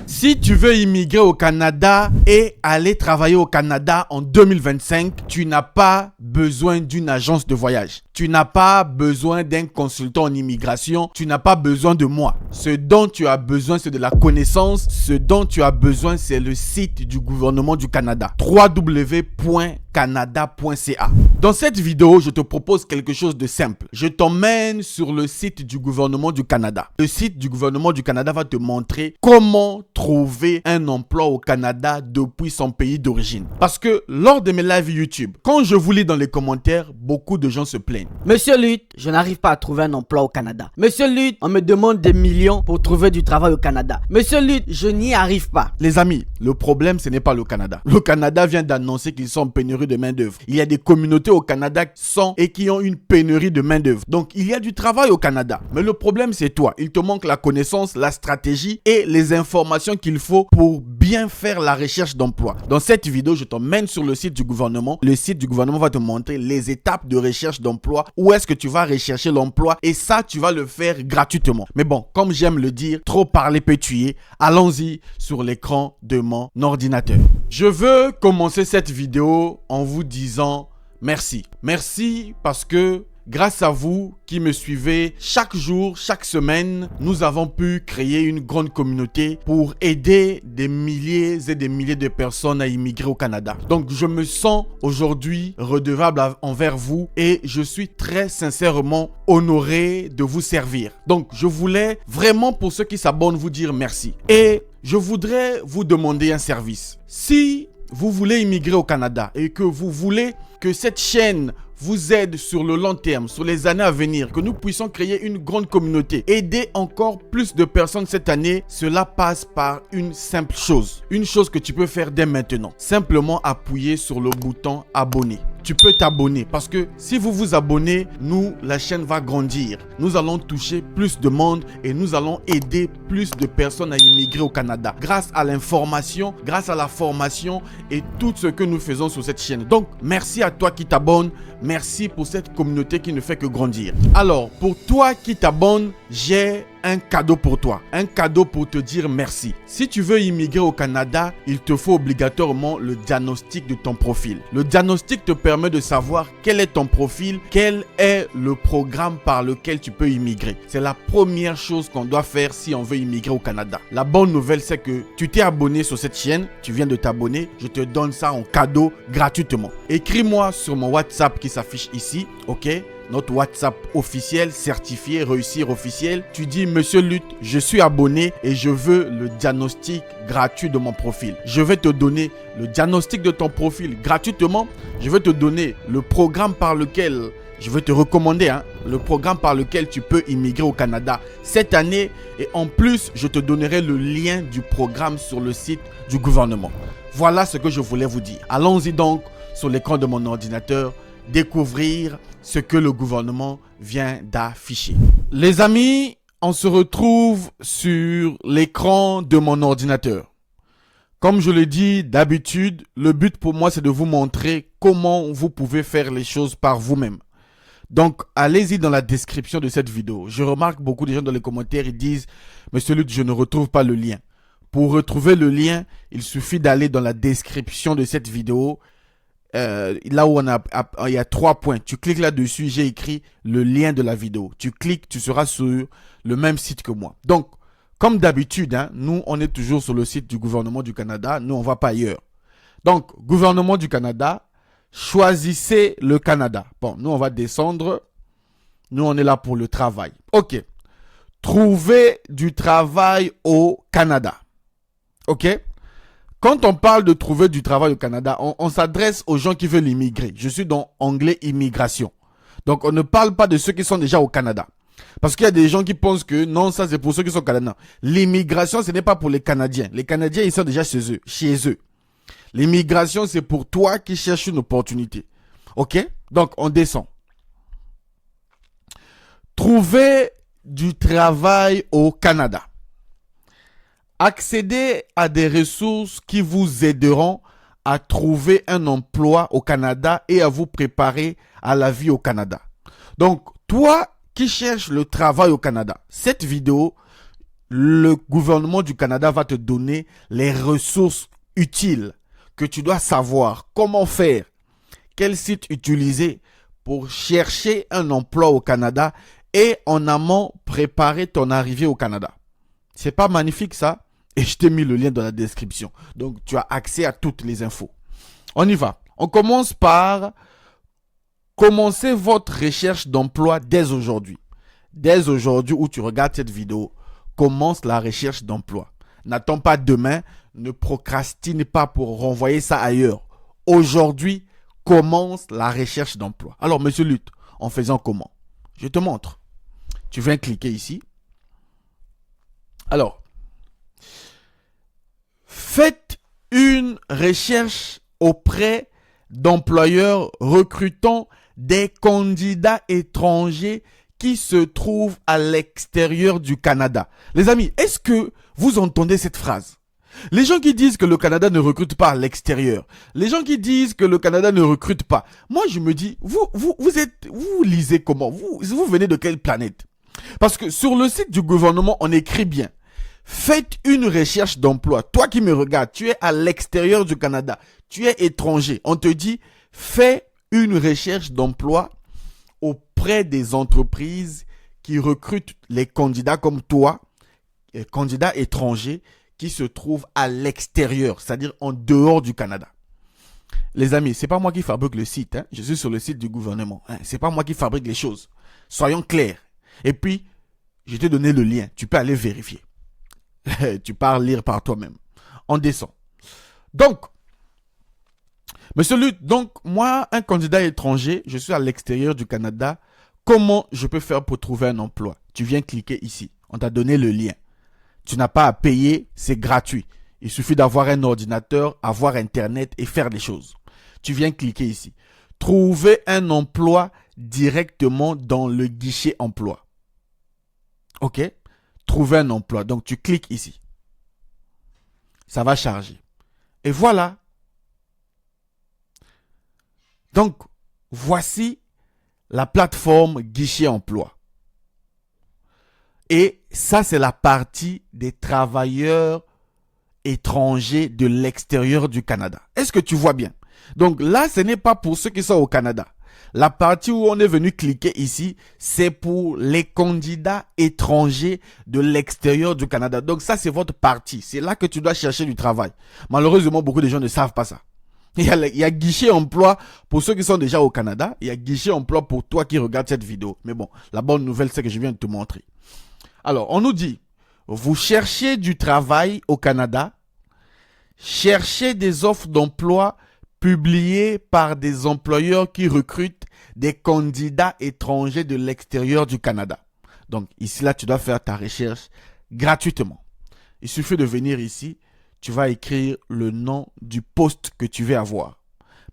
Si tu veux immigrer au Canada et aller travailler au Canada en 2025, tu n'as pas besoin d'une agence de voyage. Tu n'as pas besoin d'un consultant en immigration. Tu n'as pas besoin de moi. Ce dont tu as besoin, c'est de la connaissance. Ce dont tu as besoin, c'est le site du gouvernement du Canada. www.canada.ca. Dans cette vidéo, je te propose quelque chose de simple. Je t'emmène sur le site du gouvernement du Canada. Le site du gouvernement du Canada va te montrer comment trouver un emploi au Canada depuis son pays d'origine. Parce que lors de mes lives YouTube, quand je vous lis dans les commentaires, beaucoup de gens se plaignent. Monsieur Lutte, je n'arrive pas à trouver un emploi au Canada. Monsieur Lutte, on me demande des millions pour trouver du travail au Canada. Monsieur Lutte, je n'y arrive pas. Les amis, le problème, ce n'est pas le Canada. Le Canada vient d'annoncer qu'ils sont en pénurie de main-d'œuvre. Il y a des communautés au Canada qui sont et qui ont une pénurie de main-d'œuvre. Donc, il y a du travail au Canada. Mais le problème, c'est toi. Il te manque la connaissance, la stratégie et les informations qu'il faut pour bien faire la recherche d'emploi. Dans cette vidéo, je t'emmène sur le site du gouvernement. Le site du gouvernement va te montrer les étapes de recherche d'emploi. Où est-ce que tu vas rechercher l'emploi? Et ça, tu vas le faire gratuitement. Mais bon, comme j'aime le dire, trop parler peut tuer. Allons-y sur l'écran de mon ordinateur. Je veux commencer cette vidéo en vous disant merci. Merci parce que grâce à vous qui me suivez chaque jour, chaque semaine, nous avons pu créer une grande communauté pour aider des milliers et des milliers de personnes à immigrer au Canada. Donc, je me sens aujourd'hui redevable envers vous et je suis très sincèrement honoré de vous servir. Donc, je voulais vraiment pour ceux qui s'abonnent vous dire merci. Et je voudrais vous demander un service. Si vous voulez immigrer au Canada et que vous voulez que cette chaîne vous aide sur le long terme, sur les années à venir, que nous puissions créer une grande communauté, aider encore plus de personnes cette année, cela passe par une simple chose. Une chose que tu peux faire dès maintenant. Simplement appuyer sur le bouton abonner. Tu peux t'abonner parce que si vous vous abonnez, la chaîne va grandir. Nous allons toucher plus de monde et nous allons aider plus de personnes à immigrer au Canada grâce à l'information, grâce à la formation et tout ce que nous faisons sur cette chaîne. Donc, merci à toi qui t'abonnes. Merci pour cette communauté qui ne fait que grandir. Alors, pour toi qui t'abonnes, j'ai un cadeau pour toi. Un cadeau pour te dire merci. Si tu veux immigrer au Canada, il te faut obligatoirement le diagnostic de ton profil. Le diagnostic te permet de savoir quel est ton profil, quel est le programme par lequel tu peux immigrer. C'est la première chose qu'on doit faire si on veut immigrer au Canada. La bonne nouvelle, c'est que tu t'es abonné sur cette chaîne, tu viens de t'abonner, je te donne ça en cadeau gratuitement. Écris-moi sur mon WhatsApp qui s'affiche ici, ok? Notre WhatsApp officiel, certifié, réussir officiel. Tu dis, Monsieur Lutte, je suis abonné et je veux le diagnostic gratuit de mon profil. Je vais te donner le diagnostic de ton profil gratuitement. Je vais te donner le programme par lequel, je vais te recommander, le programme par lequel tu peux immigrer au Canada cette année. Et en plus, je te donnerai le lien du programme sur le site du gouvernement. Voilà ce que je voulais vous dire. Allons-y donc sur l'écran de mon ordinateur. Découvrir ce que le gouvernement vient d'afficher. Les amis, on se retrouve sur l'écran de mon ordinateur. Comme je l'ai dit d'habitude, le but pour moi c'est de vous montrer comment vous pouvez faire les choses par vous-même. Donc, allez-y dans la description de cette vidéo. Je remarque beaucoup de gens dans les commentaires, ils disent « Monsieur Lutte, je ne retrouve pas le lien ». Pour retrouver le lien, il suffit d'aller dans la description de cette vidéo. Là où il y a 3 points, tu cliques là-dessus, j'ai écrit le lien de la vidéo. Tu cliques, tu seras sur le même site que moi. Donc, comme d'habitude, nous, on est toujours sur le site du gouvernement du Canada. Nous, on ne va pas ailleurs. Donc, gouvernement du Canada, choisissez le Canada. Bon, nous, on va descendre. Nous, on est là pour le travail. OK. Trouver du travail au Canada. OK. Quand on parle de trouver du travail au Canada, on s'adresse aux gens qui veulent immigrer. Je suis dans onglet immigration. Donc, on ne parle pas de ceux qui sont déjà au Canada. Parce qu'il y a des gens qui pensent que non, ça c'est pour ceux qui sont canadiens. L'immigration, ce n'est pas pour les Canadiens. Les Canadiens, ils sont déjà chez eux. L'immigration, c'est pour toi qui cherches une opportunité. OK? Donc, on descend. Trouver du travail au Canada. Accédez à des ressources qui vous aideront à trouver un emploi au Canada et à vous préparer à la vie au Canada. Donc, toi qui cherches le travail au Canada, cette vidéo, le gouvernement du Canada va te donner les ressources utiles que tu dois savoir comment faire, quel site utiliser pour chercher un emploi au Canada et en amont préparer ton arrivée au Canada. C'est pas magnifique ça? Et je t'ai mis le lien dans la description. Donc tu as accès à toutes les infos. On y va. On commence par commencer votre recherche d'emploi dès aujourd'hui. Dès aujourd'hui où tu regardes cette vidéo, commence la recherche d'emploi. N'attends pas demain, ne procrastine pas pour renvoyer ça ailleurs. Aujourd'hui, commence la recherche d'emploi. Alors, monsieur Lutte, en faisant comment? Je te montre. Tu viens cliquer ici. Alors, faites une recherche auprès d'employeurs recrutant des candidats étrangers qui se trouvent à l'extérieur du Canada. Les amis, est-ce que vous entendez cette phrase? Les gens qui disent que le Canada ne recrute pas à l'extérieur, les gens qui disent que le Canada ne recrute pas, moi je me dis, vous lisez comment? Vous venez de quelle planète? Parce que sur le site du gouvernement, on écrit bien. Faites une recherche d'emploi. Toi qui me regardes, tu es à l'extérieur du Canada, tu es étranger. On te dit, fais une recherche d'emploi auprès des entreprises qui recrutent les candidats comme toi, les candidats étrangers qui se trouvent à l'extérieur, c'est-à-dire en dehors du Canada. Les amis, c'est pas moi qui fabrique le site, hein. Je suis sur le site du gouvernement. Hein. C'est pas moi qui fabrique les choses. Soyons clairs. Et puis, je t'ai donné le lien. Tu peux aller vérifier. Tu peux lire par toi-même. On descend. Donc, monsieur Lutte, donc moi, un candidat étranger, je suis à l'extérieur du Canada. Comment je peux faire pour trouver un emploi? Tu viens cliquer ici. On t'a donné le lien. Tu n'as pas à payer, c'est gratuit. Il suffit d'avoir un ordinateur, avoir Internet et faire des choses. Tu viens cliquer ici. Trouver un emploi directement dans le guichet emploi. OK? Trouver un emploi. Donc, tu cliques ici. Ça va charger. Et voilà. Donc, voici la plateforme guichet emploi. Et ça, c'est la partie des travailleurs étrangers de l'extérieur du Canada. Est-ce que tu vois bien? Donc là, ce n'est pas pour ceux qui sont au Canada. La partie où on est venu cliquer ici, c'est pour les candidats étrangers de l'extérieur du Canada. Donc ça, c'est votre partie. C'est là que tu dois chercher du travail. Malheureusement, beaucoup de gens ne savent pas ça. Il y a guichet emploi pour ceux qui sont déjà au Canada. Il y a guichet emploi pour toi qui regardes cette vidéo. Mais bon, la bonne nouvelle, c'est que je viens de te montrer. Alors, on nous dit, vous cherchez du travail au Canada, cherchez des offres d'emploi publiées par des employeurs qui recrutent des candidats étrangers de l'extérieur du Canada. Donc, ici, là, tu dois faire ta recherche gratuitement. Il suffit de venir ici, tu vas écrire le nom du poste que tu veux avoir.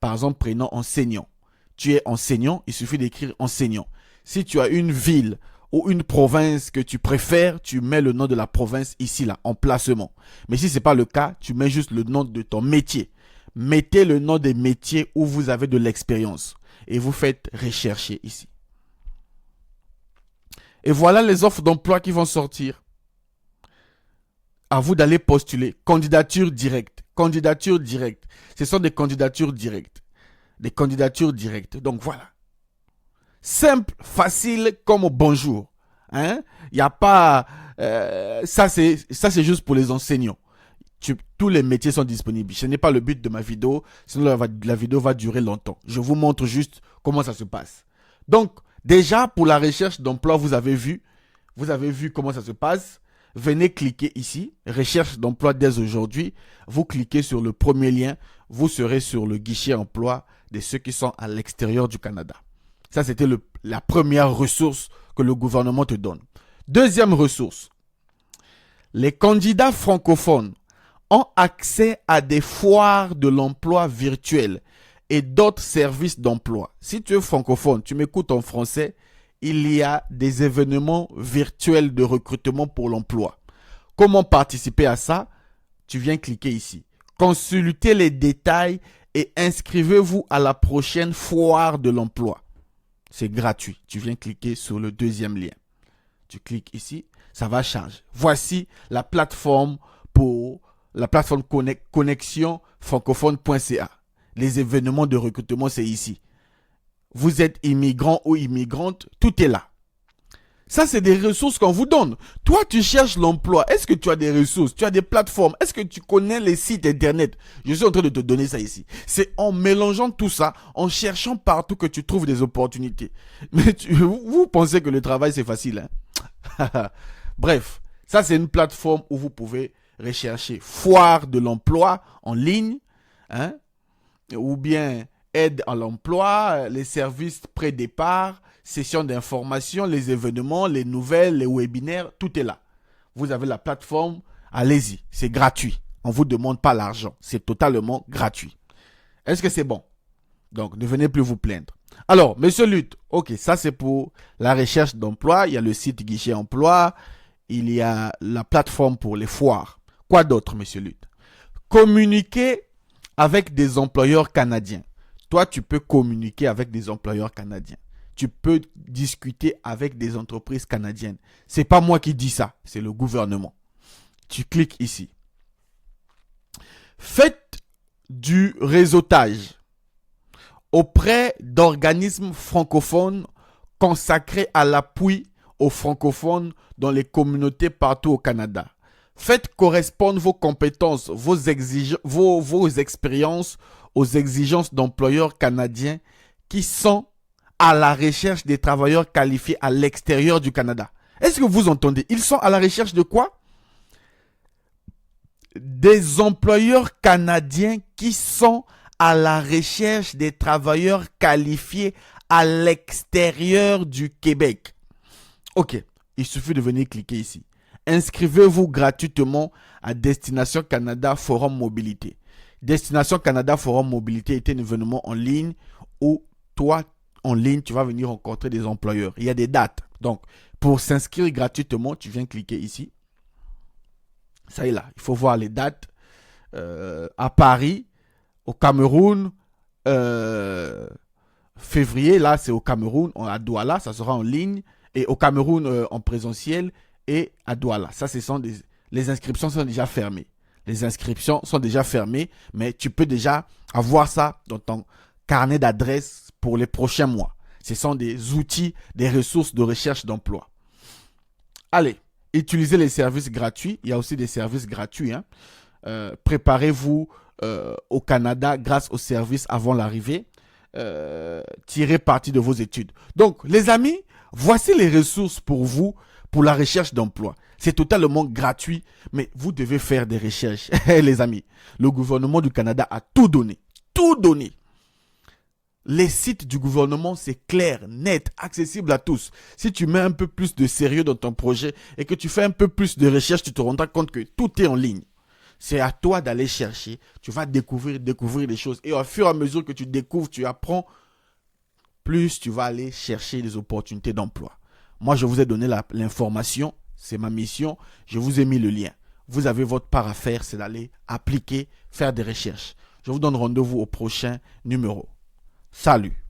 Par exemple, prénom enseignant. Tu es enseignant, il suffit d'écrire enseignant. Si tu as une ville ou une province que tu préfères, tu mets le nom de la province ici, là, en placement. Mais si ce n'est pas le cas, tu mets juste le nom de ton métier. Mettez le nom des métiers où vous avez de l'expérience. Et vous faites rechercher ici. Et voilà les offres d'emploi qui vont sortir. À vous d'aller postuler. Candidature directe. Candidature directe. Ce sont des candidatures directes. Des candidatures directes. Donc voilà. Simple, facile comme bonjour. Hein? Il n'y a pas... ça, c'est juste pour les enseignants. Tous les métiers sont disponibles. Ce n'est pas le but de ma vidéo. Sinon, la vidéo va durer longtemps. Je vous montre juste comment ça se passe. Donc, déjà, pour la recherche d'emploi, vous avez vu comment ça se passe. Venez cliquer ici. Recherche d'emploi dès aujourd'hui. Vous cliquez sur le premier lien. Vous serez sur le guichet emploi de ceux qui sont à l'extérieur du Canada. Ça, c'était la première ressource que le gouvernement te donne. Deuxième ressource. Les candidats francophones ont accès à des foires de l'emploi virtuelles et d'autres services d'emploi. Si tu es francophone, tu m'écoutes en français, il y a des événements virtuels de recrutement pour l'emploi. Comment participer à ça? Tu viens cliquer ici. Consultez les détails et inscrivez-vous à la prochaine foire de l'emploi. C'est gratuit. Tu viens cliquer sur le deuxième lien. Tu cliques ici. ça va charger. Voici la plateforme pour la plateforme connexion francophone.ca. Les événements de recrutement, c'est ici. Vous êtes immigrant ou immigrante, tout est là. Ça, c'est des ressources qu'on vous donne. Toi, tu cherches l'emploi. Est-ce que tu as des ressources? Tu as des plateformes? Est-ce que tu connais les sites internet? Je suis en train de te donner ça ici. C'est en mélangeant tout ça, en cherchant partout que tu trouves des opportunités. Mais vous pensez que le travail, c'est facile, hein? Bref, ça, c'est une plateforme où vous pouvez rechercher foire de l'emploi en ligne, hein? Ou bien aide à l'emploi, les services pré-départ, sessions d'information, les événements, les nouvelles, les webinaires, tout est là. Vous avez la plateforme, allez-y, c'est gratuit. On ne vous demande pas l'argent, c'est totalement gratuit. Est-ce que c'est bon? Donc, ne venez plus vous plaindre. Alors, monsieur Lutte, ok, ça c'est pour la recherche d'emploi. Il y a le site Guichet Emploi, il y a la plateforme pour les foires. Quoi d'autre, monsieur Lutte? Communiquer avec des employeurs canadiens. Toi, tu peux communiquer avec des employeurs canadiens. Tu peux discuter avec des entreprises canadiennes. C'est pas moi qui dis ça, c'est le gouvernement. Tu cliques ici. Faites du réseautage auprès d'organismes francophones consacrés à l'appui aux francophones dans les communautés partout au Canada. Faites correspondre vos compétences, vos expériences aux exigences d'employeurs canadiens qui sont à la recherche des travailleurs qualifiés à l'extérieur du Canada. Est-ce que vous entendez? Ils sont à la recherche de quoi? Des employeurs canadiens qui sont à la recherche des travailleurs qualifiés à l'extérieur du Québec. Ok, il suffit de venir cliquer ici. Inscrivez-vous gratuitement à Destination Canada Forum Mobilité. Destination Canada Forum Mobilité est un événement en ligne où toi, en ligne, tu vas venir rencontrer des employeurs. Il y a des dates. Donc, pour s'inscrire gratuitement, tu viens cliquer ici. Ça y est là. Il faut voir les dates à Paris, au Cameroun, février, là, c'est au Cameroun, à Douala, ça sera en ligne. Et au Cameroun, en présentiel, et à Douala. Ça, les inscriptions sont déjà fermées. Les inscriptions sont déjà fermées, mais tu peux déjà avoir ça dans ton carnet d'adresses pour les prochains mois. Ce sont des outils, des ressources de recherche d'emploi. Allez, utilisez les services gratuits. Il y a aussi des services gratuits, hein. Préparez-vous au Canada grâce aux services avant l'arrivée. Tirez parti de vos études. Donc, les amis, voici les ressources pour vous, pour la recherche d'emploi. C'est totalement gratuit, mais vous devez faire des recherches. Les amis, le gouvernement du Canada a tout donné. Tout donné. Les sites du gouvernement, c'est clair, net, accessible à tous. Si tu mets un peu plus de sérieux dans ton projet et que tu fais un peu plus de recherche, tu te rendras compte que tout est en ligne. C'est à toi d'aller chercher. Tu vas découvrir des choses. Et au fur et à mesure que tu découvres, tu apprends, plus tu vas aller chercher des opportunités d'emploi. Moi, je vous ai donné l'information. C'est ma mission. Je vous ai mis le lien. Vous avez votre part à faire, c'est d'aller appliquer, faire des recherches. Je vous donne rendez-vous au prochain numéro. Salut!